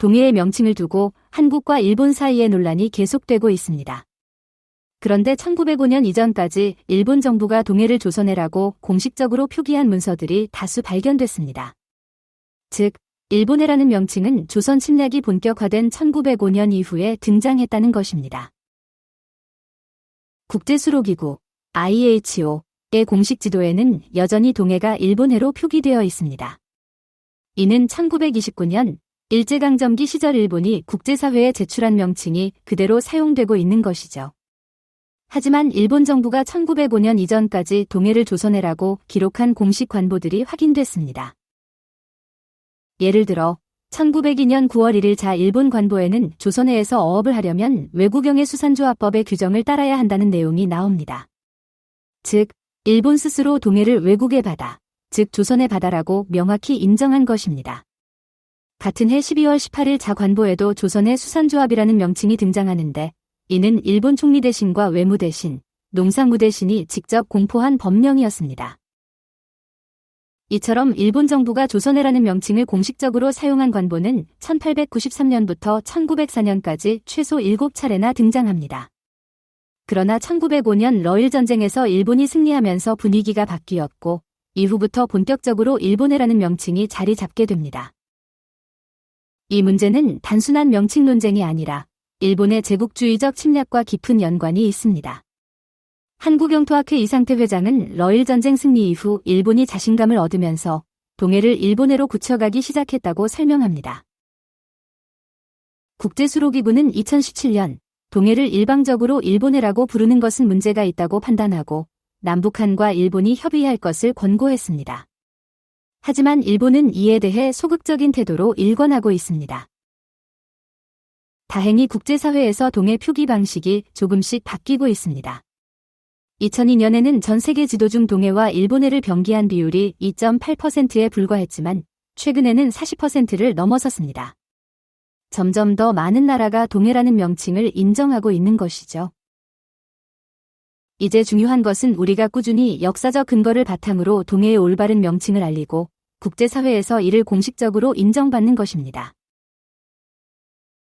동해의 명칭을 두고 한국과 일본 사이의 논란이 계속되고 있습니다. 그런데 1905년 이전까지 일본 정부가 동해를 조선해라고 공식적으로 표기한 문서들이 다수 발견됐습니다. 즉, 일본해라는 명칭은 조선 침략이 본격화된 1905년 이후에 등장했다는 것입니다. 국제수로기구 IHO의 공식 지도에는 여전히 동해가 일본해로 표기되어 있습니다. 이는 1929년 일제강점기 시절 일본이 국제사회에 제출한 명칭이 그대로 사용되고 있는 것이죠. 하지만 일본 정부가 1905년 이전까지 동해를 조선해라고 기록한 공식 관보들이 확인됐습니다. 예를 들어 1902년 9월 1일 자 일본 관보에는 조선해에서 어업을 하려면 외국영해 수산조합법의 규정을 따라야 한다는 내용이 나옵니다. 즉, 일본 스스로 동해를 외국의 바다, 즉 조선의 바다라고 명확히 인정한 것입니다. 같은 해 12월 18일 자 관보에도 조선해 수산조합이라는 명칭이 등장하는데 이는 일본 총리 대신과 외무 대신, 농상무 대신이 직접 공포한 법령이었습니다. 이처럼 일본 정부가 조선해라는 명칭을 공식적으로 사용한 관보는 1893년부터 1904년까지 최소 7차례나 등장합니다. 그러나 1905년 러일 전쟁에서 일본이 승리하면서 분위기가 바뀌었고 이후부터 본격적으로 일본해라는 명칭이 자리 잡게 됩니다. 이 문제는 단순한 명칭 논쟁이 아니라 일본의 제국주의적 침략과 깊은 연관이 있습니다. 한국영토학회 이상태 회장은 러일 전쟁 승리 이후 일본이 자신감을 얻으면서 동해를 일본해로 굳혀가기 시작했다고 설명합니다. 국제수로기구는 2017년 동해를 일방적으로 일본해라고 부르는 것은 문제가 있다고 판단하고 남북한과 일본이 협의할 것을 권고했습니다. 하지만 일본은 이에 대해 소극적인 태도로 일관하고 있습니다. 다행히 국제사회에서 동해 표기 방식이 조금씩 바뀌고 있습니다. 2002년에는 전 세계 지도 중 동해와 일본해를 병기한 비율이 2.8%에 불과했지만 최근에는 40%를 넘어섰습니다. 점점 더 많은 나라가 동해라는 명칭을 인정하고 있는 것이죠. 이제 중요한 것은 우리가 꾸준히 역사적 근거를 바탕으로 동해의 올바른 명칭을 알리고 국제사회에서 이를 공식적으로 인정받는 것입니다.